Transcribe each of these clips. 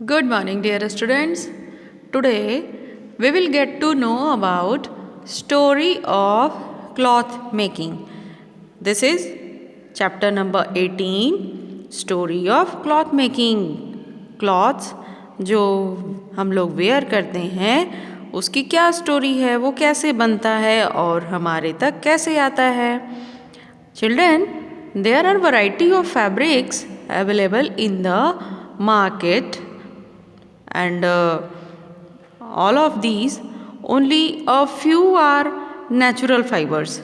Good morning, dear students. Today we will get to know about story of cloth making. This is chapter number 18, story of cloth making. Cloths जो हम लोग where करते हैं उसकी क्या story है, वो कैसे बनता है और हमारे तक कैसे आता है. Children, there are variety of fabrics available in the market and all of these only a few are natural fibers.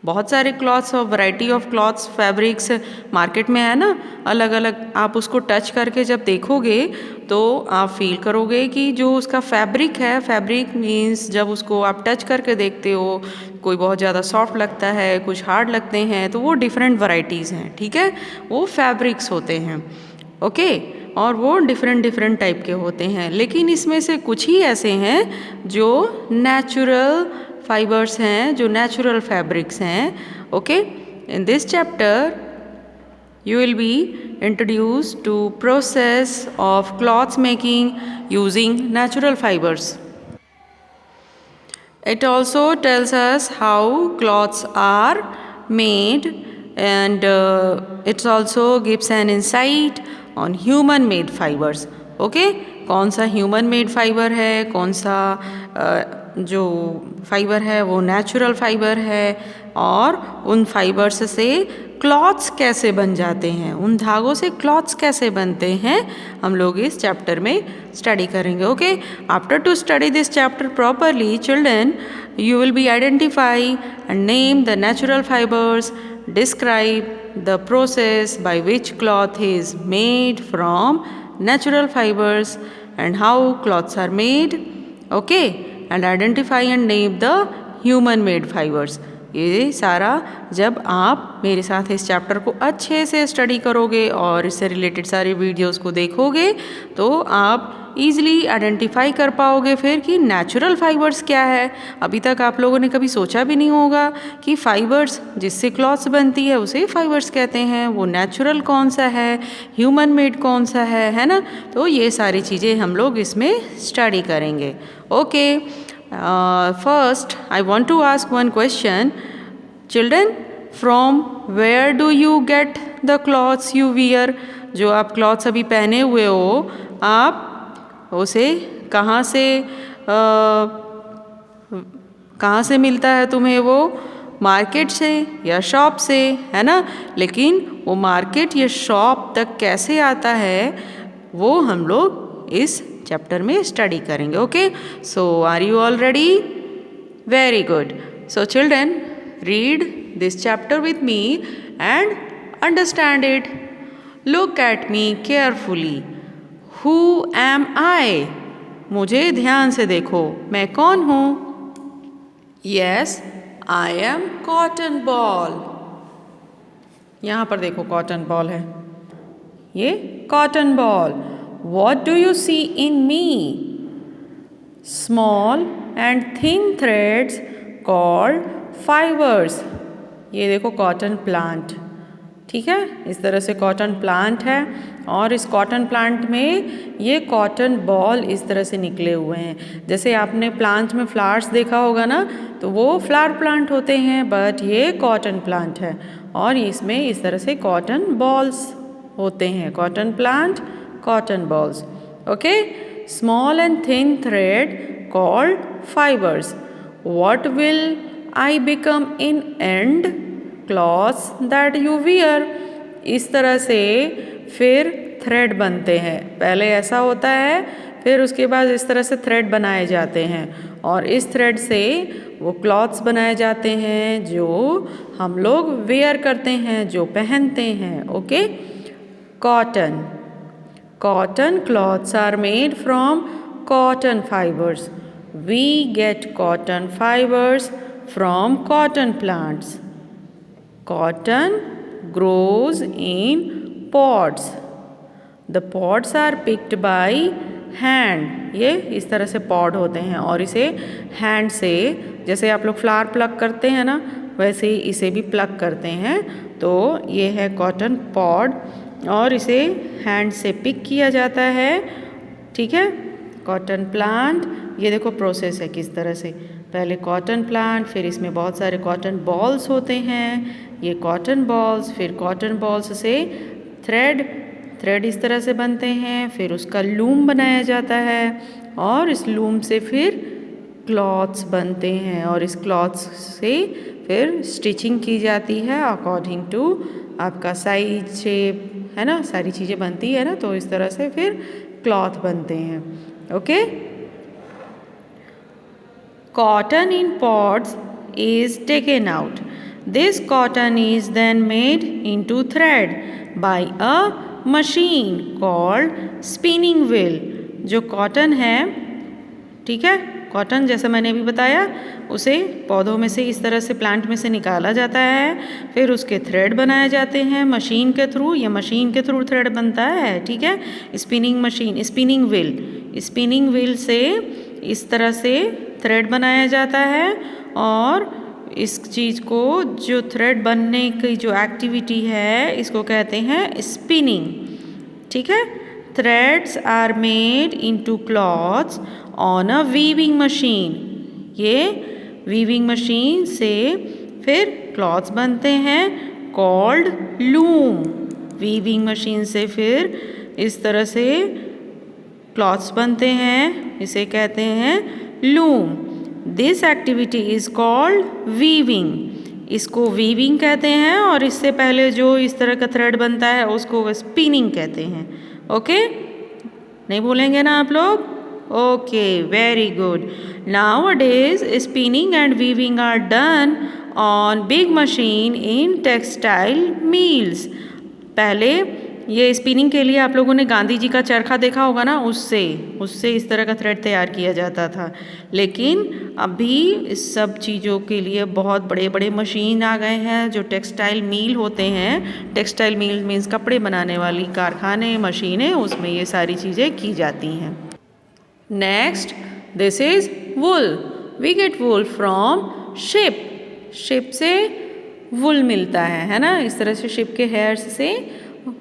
बहुत सारे क्लॉथ्स और variety of clothes fabrics market में है ना, अलग अलग. आप उसको टच करके जब देखोगे तो आप फील करोगे कि जो उसका फैब्रिक है, फैब्रिक मीन्स जब उसको आप टच करके देखते हो, कोई बहुत ज़्यादा सॉफ्ट लगता है, कुछ हार्ड लगते हैं, तो वो डिफरेंट वैरायटीज़ हैं. ठीक है, वो फैब्रिक्स होते हैं. ओके और वो डिफरेंट टाइप के होते हैं. लेकिन इसमें से कुछ ही ऐसे हैं जो नेचुरल फाइबर्स हैं, जो नेचुरल फैब्रिक्स हैं. Okay, in this chapter you will be introduced to process of cloth making using natural fibers. It also tells us how cloths are made and it also gives an insight on human made fibers. Okay, कौन सा human made fibre है, कौन सा जो fibre है वो natural fibre है, और उन फाइबर्स से क्लॉथ्स कैसे बन जाते हैं, उन धागों से क्लॉथ्स कैसे बनते हैं, हम लोग इस चैप्टर में स्टडी करेंगे. Okay, after two study this chapter properly children, you will be identify and name the natural fibers, describe the process by which cloth is made from natural fibers and how cloths are made. Okay, and identify and name the human made fibers. ये सारा जब आप मेरे साथ इस chapter को अच्छे से स्टडी करोगे और इससे रिलेटेड सारी वीडियोस को देखोगे तो आप ईज़िली आइडेंटिफाई कर पाओगे फिर कि नेचुरल फाइबर्स क्या है. अभी तक आप लोगों ने कभी सोचा भी नहीं होगा कि फाइबर्स जिससे क्लॉथ्स बनती है उसे फाइबर्स कहते हैं, वो नेचुरल कौन सा है, ह्यूमन मेड कौन सा है ना. तो ये सारी चीज़ें हम लोग इसमें स्टडी करेंगे. Okay, first I want to ask one question. Children, from where do you get the clothes you wear? जो आप क्लॉथ्स अभी पहने हुए हो, आप उसे कहाँ से मिलता है तुम्हें? वो मार्केट से या शॉप से, है ना. लेकिन वो मार्केट या शॉप तक कैसे आता है वो हम लोग इस चैप्टर में स्टडी करेंगे. Okay, so are you all ready? Very good. So children, read this chapter with me and understand it. Look at me carefully. Who am I? मुझे ध्यान से देखो, मैं कौन हूँ? Yes, I am cotton ball. यहाँ पर देखो कॉटन बॉल है, ये cotton ball. What do you see in me? Small and thin threads called fibers. ये देखो कॉटन प्लांट. ठीक है, इस तरह से कॉटन प्लांट है और इस कॉटन प्लांट में ये कॉटन बॉल इस तरह से निकले हुए हैं. जैसे आपने प्लांट में फ्लावर्स देखा होगा ना, तो वो फ्लावर प्लांट होते हैं, बट ये कॉटन प्लांट है और इसमें इस तरह से कॉटन बॉल्स होते हैं. Cotton plant, cotton balls. Okay, small and thin thread called fibers. What will I become in end? Cloths that you wear. इस तरह से फिर थ्रेड बनते हैं. पहले ऐसा होता है, फिर उसके बाद इस तरह से थ्रेड बनाए जाते हैं और इस थ्रेड से वो क्लॉथ्स बनाए जाते हैं जो हम लोग वेयर करते हैं, जो पहनते हैं. Okay, cotton. Cotton cloths are made from cotton fibers. We get cotton fibers from cotton plants. Cotton grows in pods. The pods are picked by hand. ये इस तरह से पॉड होते हैं और इसे हैंड से, जैसे आप लोग फ्लावर प्लग करते हैं ना, वैसे ही इसे भी प्लग करते हैं. तो ये है कॉटन पॉड और इसे हैंड से पिक किया जाता है, ठीक है। कॉटन प्लांट, ये देखो प्रोसेस है किस तरह से, पहले कॉटन प्लांट, फिर इसमें बहुत सारे कॉटन बॉल्स होते हैं, ये कॉटन बॉल्स, फिर कॉटन बॉल्स से थ्रेड इस तरह से बनते हैं, फिर उसका लूम बनाया जाता है और इस लूम से फिर क्लॉथ्स बनते हैं और इस क्लॉथ्स से फिर स्टिचिंग की जाती है अकॉर्डिंग टू आपका साइज, शेप, है ना, सारी चीज़ें बनती है ना, तो इस तरह से फिर क्लॉथ बनते हैं। Okay, cotton in pots is taken out. This cotton is then made into thread by a machine called spinning wheel. जो कॉटन है, ठीक है, कॉटन जैसा मैंने अभी बताया, उसे पौधों में से इस तरह से प्लांट में से निकाला जाता है, फिर उसके थ्रेड बनाए जाते हैं मशीन के थ्रू, या मशीन के थ्रू थ्रेड बनता है, ठीक है। स्पिनिंग मशीन, स्पिनिंग व्हील से इस तरह से थ्रेड बनाया जाता है और इस चीज़ को, जो थ्रेड बनने की जो एक्टिविटी है, इसको कहते हैं स्पिनिंग, ठीक है। Threads are made into clothes on a weaving machine. ये वीविंग मशीन से फिर क्लॉथ्स बनते हैं कॉल्ड लूम। वीविंग मशीन से फिर इस तरह से क्लॉथ्स बनते हैं, इसे कहते हैं loom. This activity is called weaving. इसको वीविंग कहते हैं और इससे पहले जो इस तरह का थ्रेड बनता है उसको स्पिनिंग कहते हैं। ओके, नहीं भूलेंगे ना आप लोग? Okay, very good. Nowadays spinning and weaving are done on big machine in textile mills. पहले ये स्पिनिंग के लिए आप लोगों ने गांधी जी का चरखा देखा होगा ना, उससे इस तरह का थ्रेड तैयार किया जाता था। लेकिन अभी इस सब चीज़ों के लिए बहुत बड़े बड़े मशीन आ गए हैं जो टेक्सटाइल मील होते हैं। टेक्सटाइल मील मीन्स कपड़े बनाने वाली कारखाने, मशीनें, उसमें ये सारी चीज़ें की जाती हैं। Next, this is wool. We get wool from sheep. Sheep से वुल मिलता है ना, इस तरह से शिप के हेयर्स से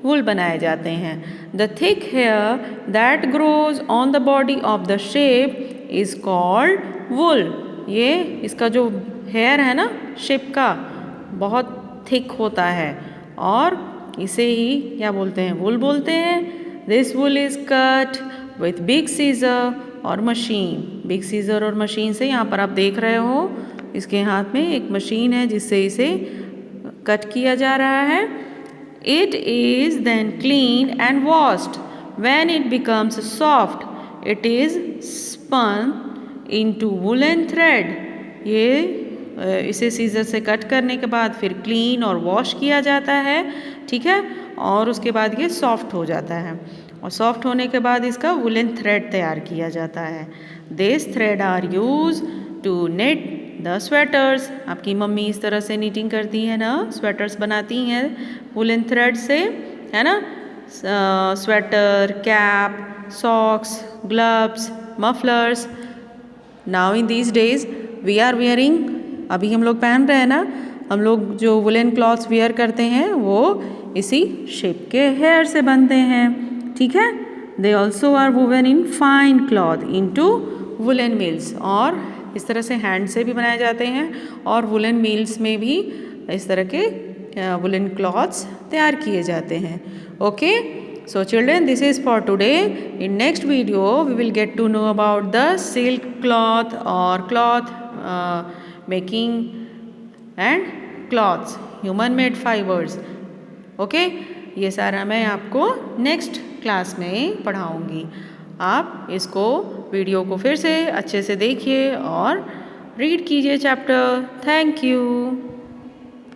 वुल बनाए जाते हैं। The thick hair that grows on the body of the sheep is called wool. ये इसका जो हेयर है ना शिप का, बहुत थिक होता है और इसे ही क्या बोलते हैं? वुल बोलते हैं। This wool is cut with big scissor और मशीन। बिग सीजर और मशीन से, यहाँ पर आप देख रहे हो इसके हाथ में एक मशीन है जिससे इसे कट किया जा रहा है। It is then cleaned and washed. When it becomes soft, it is spun into woolen thread. ये इसे सीजर से कट करने के बाद फिर क्लीन और वॉश किया जाता है, ठीक है, और उसके बाद ये सॉफ्ट हो जाता है और सॉफ्ट होने के बाद इसका वुलन थ्रेड तैयार किया जाता है। This thread are use to knit the sweaters. आपकी मम्मी इस तरह से नीटिंग करती है ना, स्वेटर्स बनाती हैं वुलन थ्रेड से, है ना। Sweater, cap, socks, gloves, mufflers. Now in these days we are wearing, अभी हम लोग पहन रहे हैं ना, हम लोग जो वुलन क्लॉथ्स वियर करते हैं वो इसी शिप के हेयर से बनते हैं, ठीक है। They also are woven in fine cloth into woollen mills. और इस तरह से हैंड से भी बनाए जाते हैं और वुलन मिल्स में भी इस तरह के वुलन क्लॉथ्स तैयार किए जाते हैं। Okay, so children, this is for today. In next video we will get to know about the silk cloth or cloth making and cloths, human made fibers. Okay, ये सारा मैं आपको नेक्स्ट क्लास में पढ़ाऊँगी। आप इसको वीडियो को फिर से अच्छे से देखिए और रीड कीजिए चैप्टर। Thank you.